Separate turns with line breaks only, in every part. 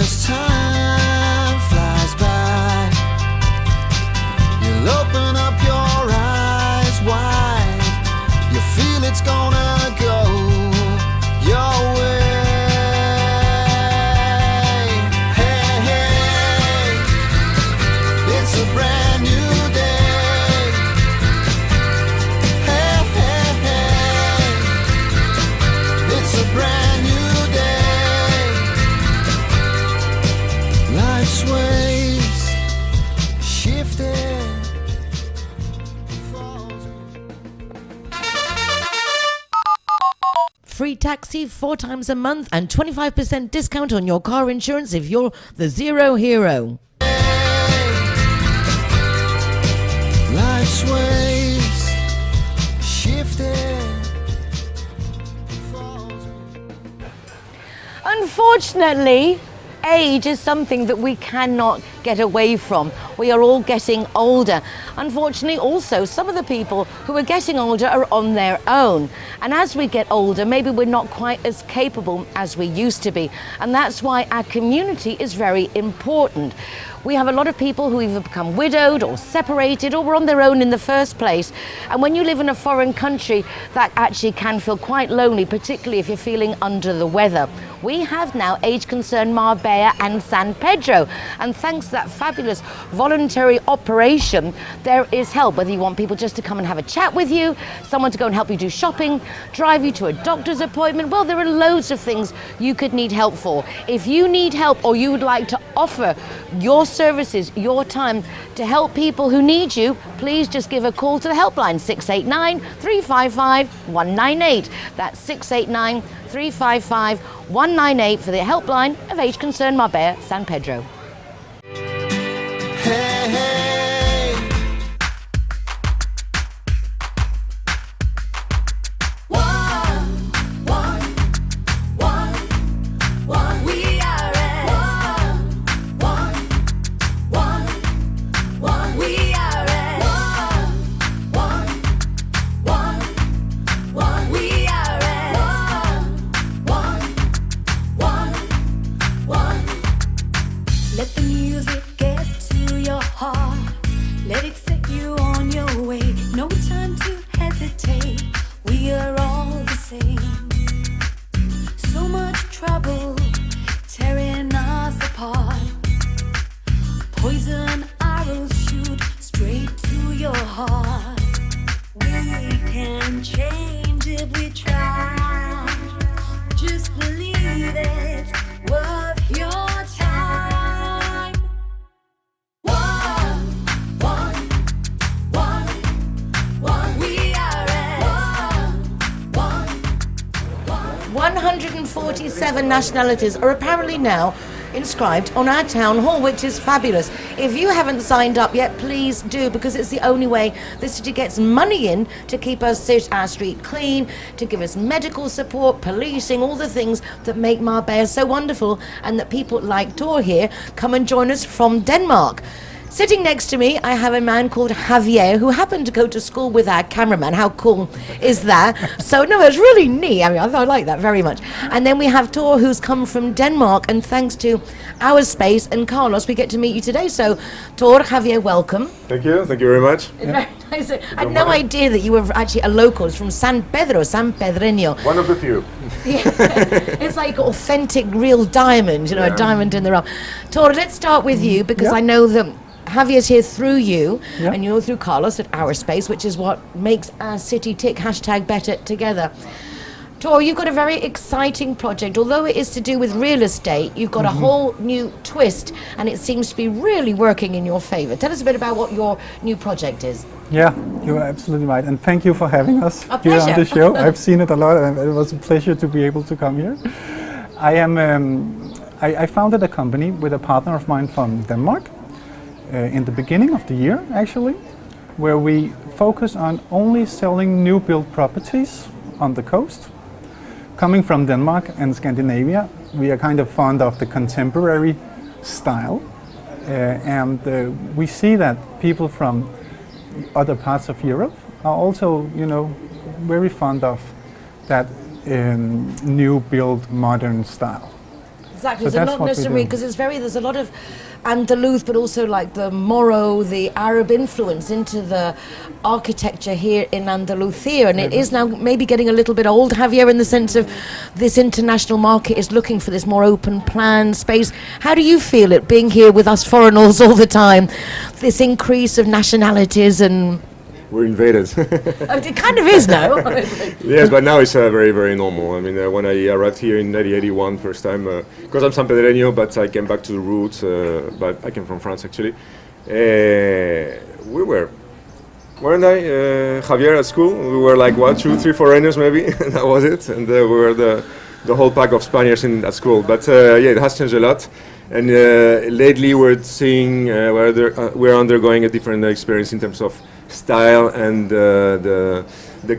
as time flies by, you'll open up your eyes wide. You feel it's gonna go your way. Hey, hey, it's a brand new day. Hey, hey, hey, it's a brand new day. Life's waves shifted.
Free taxi 4 times a month and 25% discount on your car insurance if you're the Zero Hero.
Life's waves shifted.
Unfortunately, age is something that we cannot get away from. We are all getting older. Unfortunately, also, some of the people who are getting older are on their own. And as we get older, maybe we're not quite as capable as we used to be. And that's why our community is very important. We have a lot of people who either become widowed or separated or were on their own in the first place. And when you live in a foreign country, that actually can feel quite lonely, particularly if you're feeling under the weather. We have now Age Concern Marbella and San Pedro. And thanks to that fabulous voluntary operation, there is help. Whether you want people just to come and have a chat with you, someone to go and help you do shopping, drive you to a doctor's appointment. Well, there are loads of things you could need help for. If you need help or you would like to offer your services, your time to help people who need you, please just give a call to the helpline 689 355 198. That's 689 355 198 for the helpline of Age Concern Marbella San Pedro.
Hey, hey. One, we are at one, we are at one, we are at one. Let the music get to your heart. Let it set you on your way. No time to hesitate. We are all the same. So much trouble tearing us apart. Poison arrows shoot straight to your heart. We can change if we try. Just believe it's worth your time. One, we are at one.
147 nationalities are apparently now inscribed on our town hall, which is fabulous. If you haven't signed up yet, please do, because it's the only way the city gets money in to keep our street clean, to give us medical support, policing, all the things that make Marbella so wonderful, and that people like Tor here come and join us from Denmark. Sitting next to me, I have a man called Javier who happened to go to school with our cameraman. How cool is that? So, no, it's really neat. I mean, I like that very much. And then we have Tor, who's come from Denmark. And thanks to our space and Carlos, we get to meet you today. So, Tor, Javier, welcome.
Thank you very much.
It's very nice. I had no idea that you were actually a local. It's from San Pedreño.
One of the few.
Yeah. It's like authentic, real diamond, a diamond in the rough. Tor, let's start with you, because I know that Javier's here through you, and you're through Carlos at Our Space, which is what makes our city tick, #better together. Tor, you've got a very exciting project. Although it is to do with real estate, you've got a whole new twist, and it seems to be really working in your favor. Tell us a bit about what your new project is.
Yeah, you're absolutely right. And thank you for having us
A
here
pleasure.
on the show. I've seen it a lot, and it was a pleasure to be able to come here. I founded a company with a partner of mine from Denmark in the beginning of the year, actually, where we focus on only selling new build properties on the coast. Coming from Denmark and Scandinavia, we are kind of fond of the contemporary style, and we see that people from other parts of Europe are also, very fond of that new build modern style.
Exactly,
So
it's
that's
not
what we
necessarily
do.
because there's a lot of Andalus, but also like the Moro, the Arab influence into the architecture here in Andalusia, and it is now maybe getting a little bit old, Javier, in the sense of this international market is looking for this more open plan space. How do you feel it being here with us foreigners all the time? This increase of nationalities and
We're invaded.
it kind of is now.
Yes, but now it's very, very normal. I mean, when I arrived here in 1981 first time, because I'm San Pedreño, but I came back to the roots, but I came from France actually. Weren't I, Javier, at school? We were like, what, 2, 3 foreigners maybe? That was it. And we were the whole pack of Spaniards at school. But yeah, it has changed a lot. And lately we're seeing we're undergoing a different experience in terms of style and the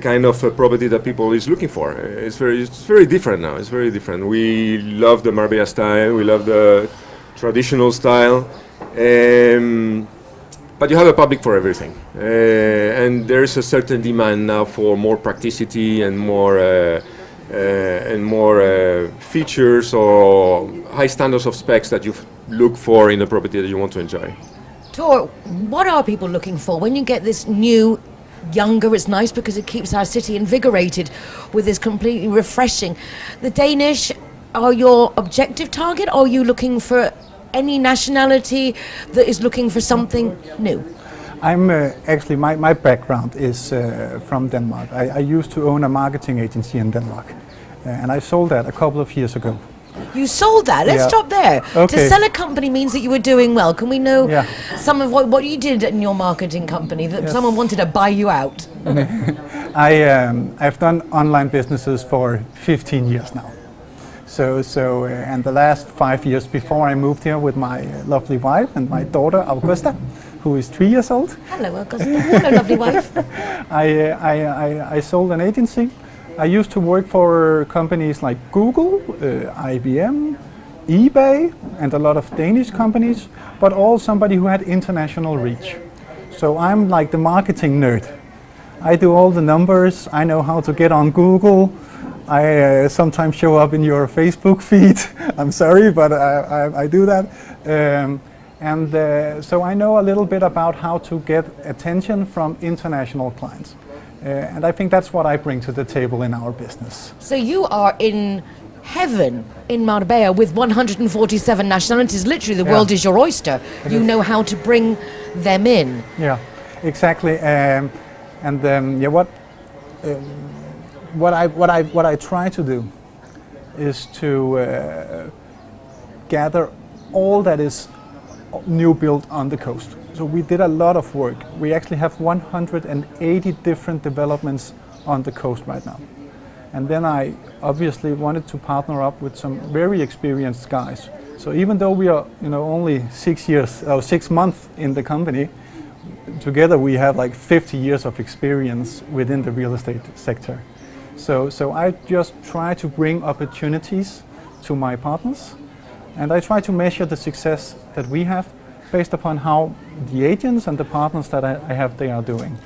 kind of property that people is looking for. It's very different now. It's very different. We love the Marbella style. We love the traditional style. But you have a public for everything, and there is a certain demand now for more practicity and more features or high standards of specs that you look for in a property that you want to enjoy.
Tor, what are people looking for when you get this new, younger? It's nice because it keeps our city invigorated with this completely refreshing. The Danish are your objective target, or are you looking for any nationality that is looking for something new?
I'm actually, my background is from Denmark. I used to own a marketing agency in Denmark, and I sold that a couple of years ago.
You sold that? Let's
Yeah.
stop there. To
Okay.
sell a company means that you were doing well. Can we know
Yeah.
some of what you did in your marketing company, that
Yes.
someone wanted to buy you out?
I've done online businesses for 15 years now. And the last 5 years before I moved here with my lovely wife and my daughter Augusta, who is 3 years old,
Hello, Augusta. Hello, lovely wife.
I sold an agency. I used to work for companies like Google, IBM, eBay, and a lot of Danish companies, but all somebody who had international reach. So I'm like the marketing nerd. I do all the numbers. I know how to get on Google. I sometimes show up in your Facebook feed. I'm sorry, but I do that. So I know a little bit about how to get attention from international clients. And I think that's what I bring to the table in our business.
So you are in heaven in Marbella with 147 nationalities. Literally, the
Yeah.
world is your oyster. You know how to bring them in.
Yeah, exactly. What I try to do is to gather all that is new built on the coast. So we did a lot of work. We actually have 180 different developments on the coast right now. And then I obviously wanted to partner up with some very experienced guys. So even though we are, only 6 months in the company, together we have like 50 years of experience within the real estate sector. So I just try to bring opportunities to my partners, and I try to measure the success that we have based upon how the agents and the partners that I have, they are doing.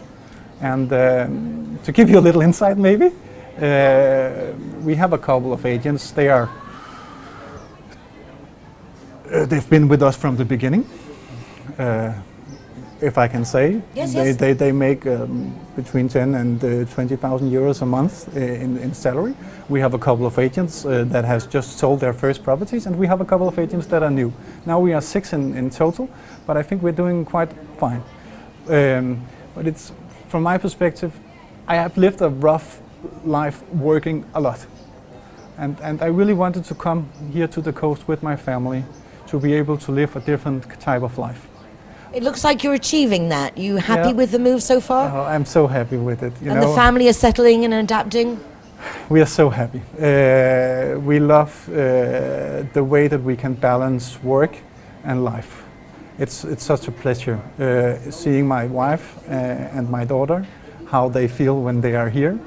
And to give you a little insight maybe, we have a couple of agents. They've been with us from the beginning, if I can say.
Yes,
They make between 10 and 20,000 euros a month in salary. We have a couple of agents that has just sold their first properties, and we have a couple of agents that are new. Now we are 6 in total, but I think we're doing quite fine. But it's, from my perspective, I have lived a rough life working a lot. And I really wanted to come here to the coast with my family to be able to live a different type of life.
It looks like you're achieving that. You happy
Yeah.
with the move so far?
Oh, I'm so happy with it.
And the family is settling and adapting?
We are so happy. We love the way that we can balance work and life. It's such a pleasure seeing my wife and my daughter, how they feel when they are here.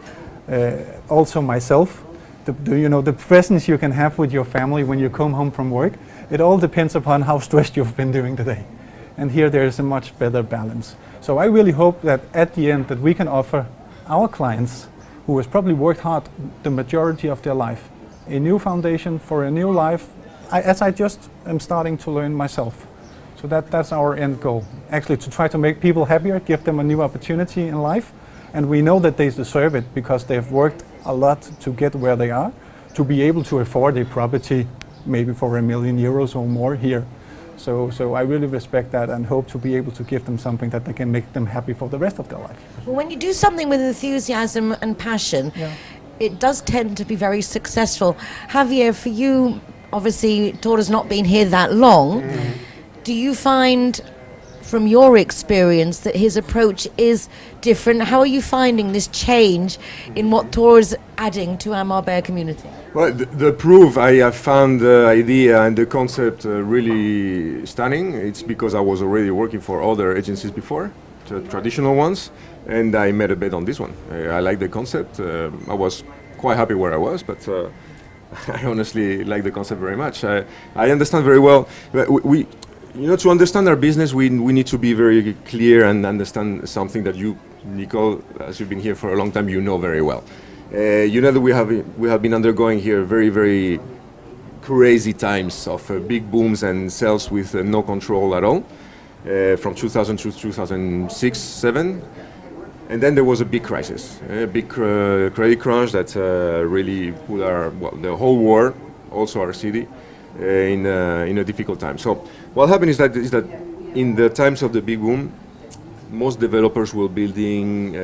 Also myself, the presence you can have with your family when you come home from work, it all depends upon how stressed you've been during the day. And here there is a much better balance. So I really hope that at the end that we can offer our clients, who has probably worked hard the majority of their life, a new foundation for a new life as I just am starting to learn myself. So that's our end goal, actually, to try to make people happier, give them a new opportunity in life, and we know that they deserve it because they've worked a lot to get where they are, to be able to afford a property maybe for €1 million or more here. So I really respect that and hope to be able to give them something that they can make them happy for the rest of their life.
Well, when you do something with enthusiasm and passion, it does tend to be very successful. Javier, for you, obviously, Tora's not been here that long. Do you find, from your experience, that his approach is different? How are you finding this change in what Tora's adding to our Marbella community?
Well, the proof I have found the idea and the concept really stunning. It's because I was already working for other agencies before, traditional ones, and I made a bet on this one. I like the concept. I was quite happy where I was, but I honestly like the concept very much. I understand very well. To understand our business, we need to be very clear and understand something that you, Nicole, as you've been here for a long time, you know very well. You know that we have been undergoing here very, very crazy times of big booms and sales with no control at all, from 2000 to 2006-07. And then there was a big crisis, a big credit crunch that really put the whole world, also our city, in a difficult time. So what happened is that in the times of the big boom, most developers were building,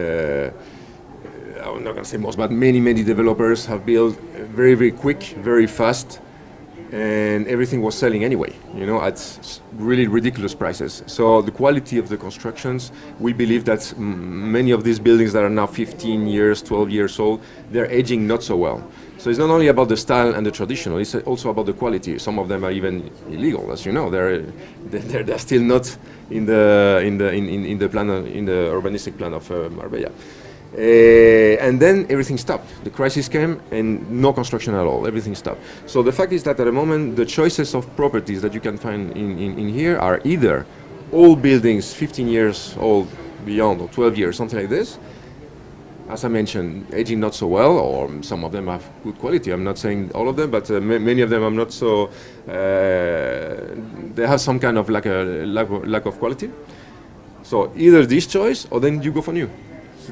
I'm not going to say most, but many developers have built very, very quick, very fast, and everything was selling anyway, at really ridiculous prices. So the quality of the constructions, we believe that many of these buildings that are now 15 years, 12 years old, they're aging not so well. So it's not only about the style and the traditional, it's also about the quality. Some of them are even illegal, as you know. They're still not in the plan, in the urbanistic plan of Marbella. And then everything stopped. The crisis came and no construction at all. Everything stopped. So the fact is that at the moment, the choices of properties that you can find in here are either old buildings, 15 years old, beyond, or 12 years, something like this. As I mentioned, aging not so well, or some of them have good quality. I'm not saying all of them, but many of them are not so. They have some kind of lack of quality. So either this choice, or then you go for new. So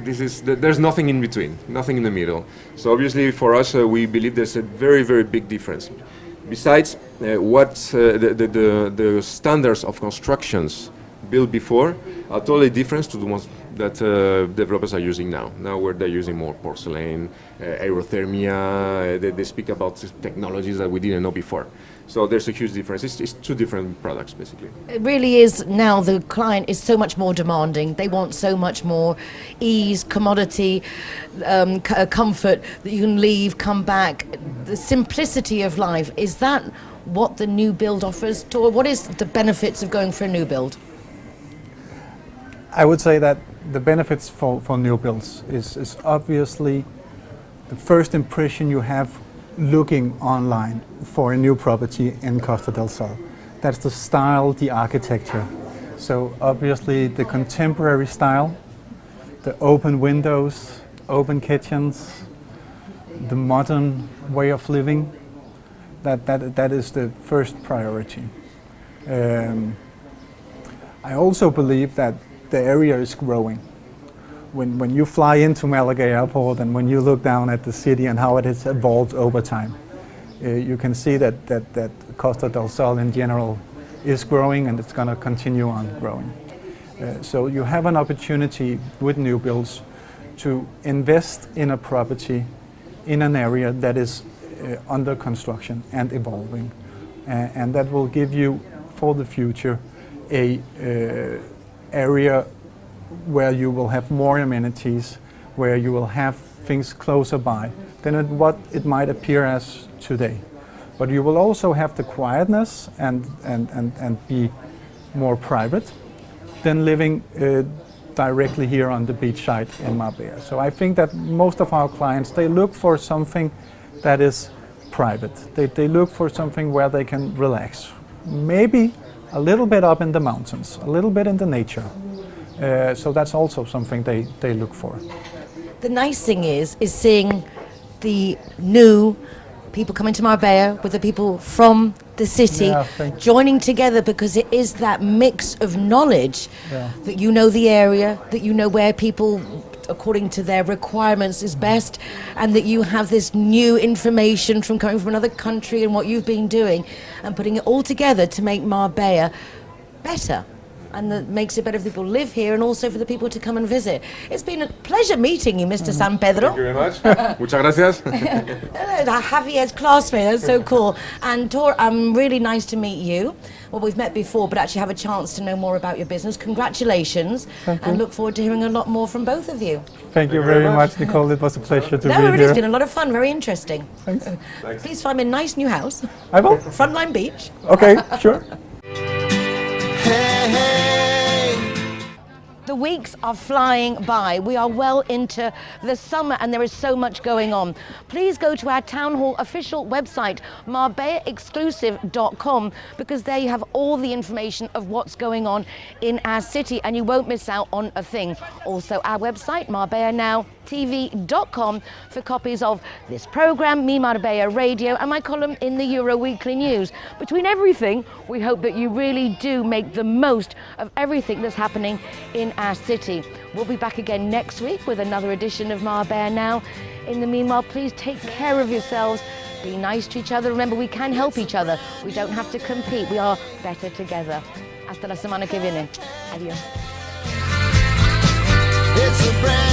there's nothing in between, nothing in the middle. So obviously for us, we believe there's a very, very big difference. Besides, the standards of constructions built before are totally different to the ones that developers are using now. Now where they're using more porcelain, aerothermia, they speak about technologies that we didn't know before. So there's a huge difference. It's two different products, basically.
It really is. Now the client is so much more demanding. They want so much more ease, commodity, comfort, that you can leave, come back. The simplicity of life, is that what the new build offers? What is the benefits of going for a new build?
I would say that the benefits for new builds is obviously the first impression you have looking online for a new property in Costa del Sol. That's the style, the architecture. So obviously the contemporary style, the open windows, open kitchens, the modern way of living, that is the first priority. I also believe that the area is growing. When you fly into Malaga Airport and when you look down at the city and how it has evolved over time, you can see that Costa del Sol in general is growing, and it's going to continue on growing. So you have an opportunity with new builds to invest in a property in an area that is under construction and evolving, and that will give you for the future a area where you will have more amenities, where you will have things closer by than what it might appear as today. But you will also have the quietness and be more private than living directly here on the beachside in Marbella. So I think that most of our clients, they look for something that is private. They look for something where they can relax. Maybe a little bit up in the mountains, a little bit in the nature. So that's also something they look for.
The nice thing is seeing the new people coming to Marbella, with the people from the city,
Yeah, thank you.
joining together, because it is that mix of knowledge that you know the area, that you know where people, according to their requirements, is best, and that you have this new information from coming from another country and what you've been doing, and putting it all together to make Marbella better. And that makes it better for people who live here and also for the people to come and visit. It's been a pleasure meeting you, Mr. San Pedro.
Thank you very much. Muchas gracias.
Javier's classmate, that's so cool. And Tor, really nice to meet you. Well, we've met before, but actually have a chance to know more about your business. Congratulations. And look forward to hearing a lot more from both of you.
Thank you very much, Nicole. It was a pleasure to be
No, it
here.
has been a lot of fun, very interesting.
Thanks.
Please find me a nice new house.
I will.
Frontline Beach.
Okay, sure.
The weeks are flying by. We are well into the summer and there is so much going on. Please go to our Town Hall official website, marbellaexclusive.com, because there you have all the information of what's going on in our city and you won't miss out on a thing. Also our website, marbellanowtv.com, for copies of this program, Me Marbella Radio, and my column in the Euro Weekly News. Between everything, we hope that you really do make the most of everything that's happening in our city. We'll be back again next week with another edition of Marbella Now. In the meanwhile, please take care of yourselves. Be nice to each other. Remember, we can help each other. We don't have to compete. We are better together. Hasta la semana que viene. Adiós.
It's a brand